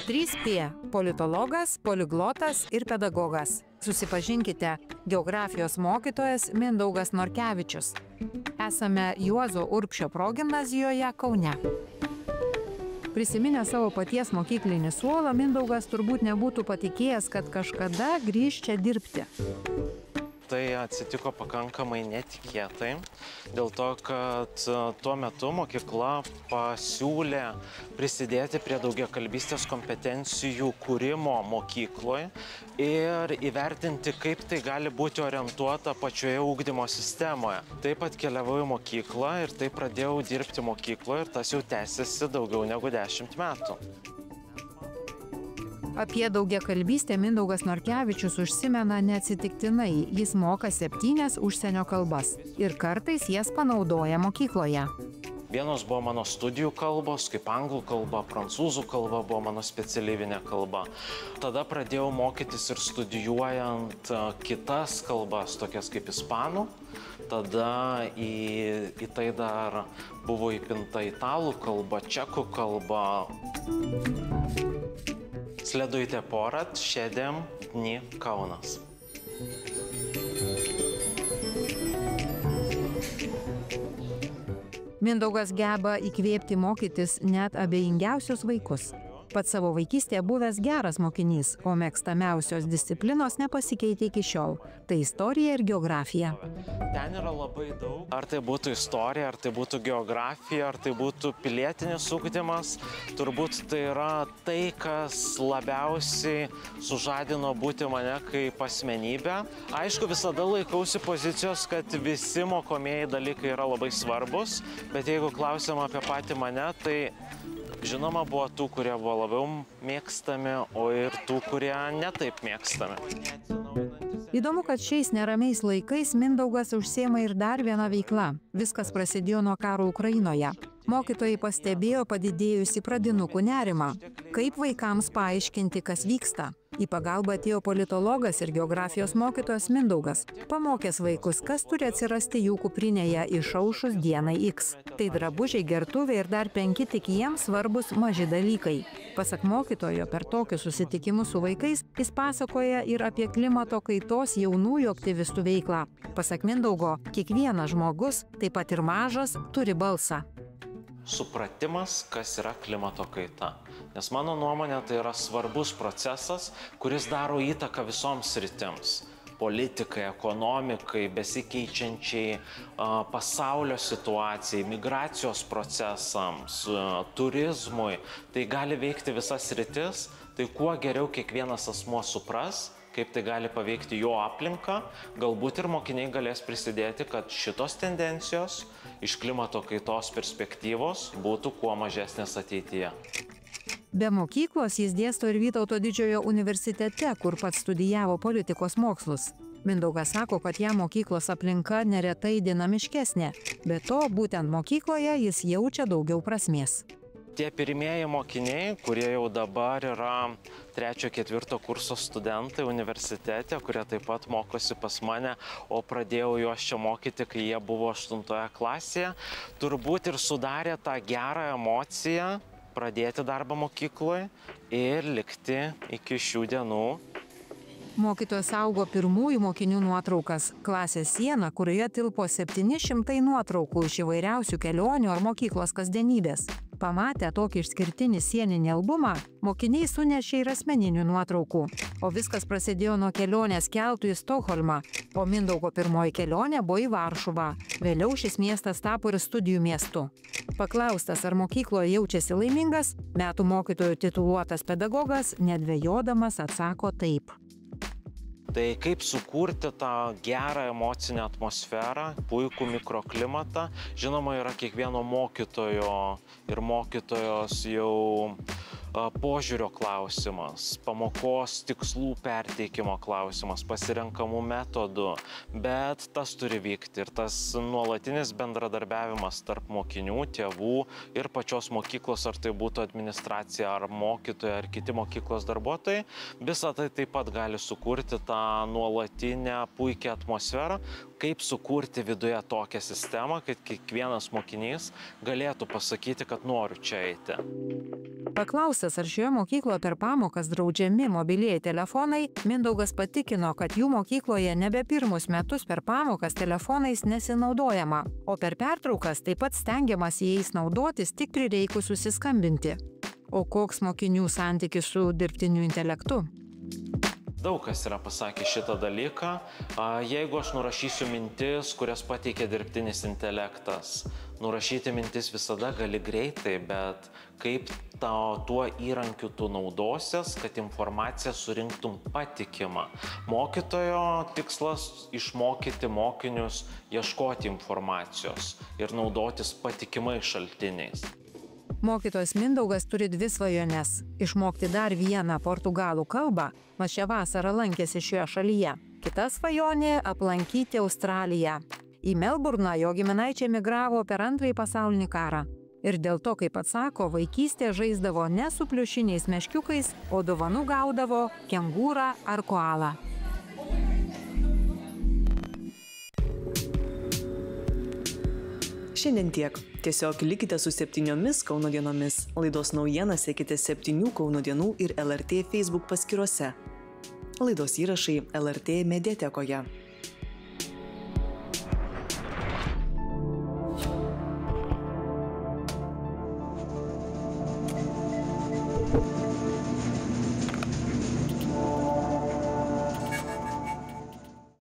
3P – politologas, poliglotas ir pedagogas. Susipažinkite, geografijos mokytojas Mindaugas Norkevičius. Esame Juozo Urbšio progimnazijoje Kaune. Prisiminę savo paties mokyklinį suolą, Mindaugas turbūt nebūtų patikėjęs, kad kažkada grįš čia dirbti. Tai atsitiko pakankamai netikėtai, dėl to, kad tuo metu mokykla pasiūlė prisidėti prie daugiakalbystės kompetencijų kūrimo mokykloje ir įvertinti, kaip tai gali būti orientuota pačioje ugdymo sistemoje. Taip atkeliavau į mokyklą ir taip pradėjau dirbti mokykloje ir tas jau tęsiasi daugiau negu 10 metų. Apie daugiakalbystę Mindaugas Norkevičius užsimena neatsitiktinai. Jis moka 7 užsienio kalbas ir kartais jas panaudoja mokykloje. Vienos buvo mano studijų kalbos, kaip anglų kalba, prancūzų kalba buvo mano specialyvinė kalba. Tada pradėjau mokytis ir studijuojant kitas kalbas, tokias kaip ispanų. Tada į tai dar buvo įpinta italų kalba, čekų kalba. Sledujte porat, 7 dni Kaunas. Mindaugas geba įkvėpti mokytis net abejingiausius vaikus. Pats savo vaikystėje buvęs geras mokinys, o mėgstamiausios disciplinos nepasikeitė iki šiol. Tai istorija ir geografija. Ten yra labai daug. Ar tai būtų istorija, ar tai būtų geografija, ar tai būtų pilietinis ugdymas. Turbūt tai yra tai, kas labiausiai sužadino būti mane kaip asmenybę. Aišku, visada laikausi pozicijos, kad visi mokomieji dalykai yra labai svarbus, bet jeigu klausiam apie patį mane, tai žinoma, buvo tų, kurie buvo labiau mėgstami, o ir tų, kurie netaip mėgstami. Įdomu, kad šiais neramiais laikais Mindaugas užsiema ir dar vieną veiklą. Viskas prasidėjo nuo karo Ukrainoje. Mokytojai pastebėjo padidėjusį pradinukų nerimą. Kaip vaikams paaiškinti, kas vyksta? Į pagalbą atėjo politologas ir geografijos mokytojas Mindaugas. Pamokęs vaikus, kas turi atsirasti jų kuprinėje išaušus dienai X. Tai drabužiai, gertuvė ir dar 5 tik jiems svarbus maži dalykai. Pasak mokytojo, per tokius susitikimus su vaikais jis pasakoja ir apie klimato kaitos jaunųjų aktyvistų veiklą. Pasak Mindaugo, kiekvienas žmogus, taip pat ir mažas, turi balsą. Supratimas, kas yra klimato kaita. Nes mano nuomonė tai yra svarbus procesas, kuris daro įtaką visoms sritims. Politikai, ekonomikai, besikeičiančiai pasaulio situacijai, migracijos procesams, turizmui. Tai gali veikti visas sritis, tai kuo geriau kiekvienas asmuo supras, kaip tai gali paveikti jo aplinką, galbūt ir mokiniai galės prisidėti, kad šitos tendencijos iš klimato kaitos perspektyvos būtų kuo mažesnės ateityje. Be mokyklos jis dėsto ir Vytauto didžiojo universitete, kur pats studijavo politikos mokslus. Mindaugas sako, kad jam mokyklos aplinka neretai dinamiškesnė, be to būtent mokykloje jis jaučia daugiau prasmės. Tie pirmieji mokiniai, kurie jau dabar yra 3-4 kurso studentai universitete, kurie taip pat mokosi pas mane, o pradėjau juos čia mokyti, kai jie buvo 8 klasėje, turbūt ir sudarė tą gerą emociją pradėti darbą mokykloje ir likti iki šių dienų. Mokytojas saugo pirmųjų mokinių nuotraukas. Klasės siena, kurioje tilpo 700 nuotraukų iš įvairiausių kelionių ar mokyklos kasdienybės. Pamatę tokį išskirtinį sieninį albumą, mokiniai sunešė ir asmeninių nuotraukų. O viskas prasidėjo nuo kelionės keltu į Stokholmą, o Mindaugo pirmoji kelionė buvo į Varšuvą. Vėliau šis miestas tapo ir studijų miestu. Paklaustas, ar mokykloje jaučiasi laimingas, metų mokytojų tituluotas pedagogas, nedvejodamas atsako taip. Tai kaip sukurti tą gerą emocinę atmosferą, puikų mikroklimatą, žinoma, yra kiekvieno mokytojo ir mokytojos jau požiūrio klausimas, pamokos tikslų perteikimo klausimas, pasirenkamų metodų, bet tas turi vykti ir tas nuolatinis bendradarbiavimas tarp mokinių, tėvų ir pačios mokyklos, ar tai būtų administracija, ar mokytojai, ar kiti mokyklos darbuotojai, visą tai taip pat gali sukurti tą nuolatinę puikią atmosferą, kaip sukurti viduje tokią sistemą, kad kiekvienas mokinys galėtų pasakyti, kad noriu čia eiti. Paklaustas Paklaustas, ar šioje mokykloje per pamokas draudžiami mobilieji telefonai, Mindaugas patikino, kad jų mokykloje nebe pirmus metus per pamokas telefonais nesinaudojama, o per pertraukas taip pat stengiamas jais naudotis tik prireikus susiskambinti. O koks mokinių santykis su dirbtiniu intelektu? Daug kas yra pasakę šitą dalyką. Jeigu aš nurašysiu mintis, kurias pateikia dirbtinis intelektas, nurašyti mintis visada gali greitai, bet kaip tuo įrankiu tu naudosies, kad informaciją surinktum patikimą. Mokytojo tikslas išmokyti mokinius ieškoti informacijos ir naudotis patikimais šaltiniais. Mokytojas Mindaugas turi 2 svajones – išmokti dar vieną portugalų kalbą, mat šią vasarą lankėsi šioje šalyje. Kita svajonė – aplankyti Australiją. Į Melburną jo giminaičiai migravo per Antrąjį pasaulinį karą. Ir dėl to, kaip atsako, vaikystėje žaisdavo ne su pliušiniais meškiukais, o dovanų gaudavo kengūrą ar koalą. Šiandien tiek. Tiesiog likite su 7 Kauno dienomis. Laidos naujienas sekite 7 Kauno dienų ir LRT Facebook paskyrose. Laidos įrašai LRT mediatekoje.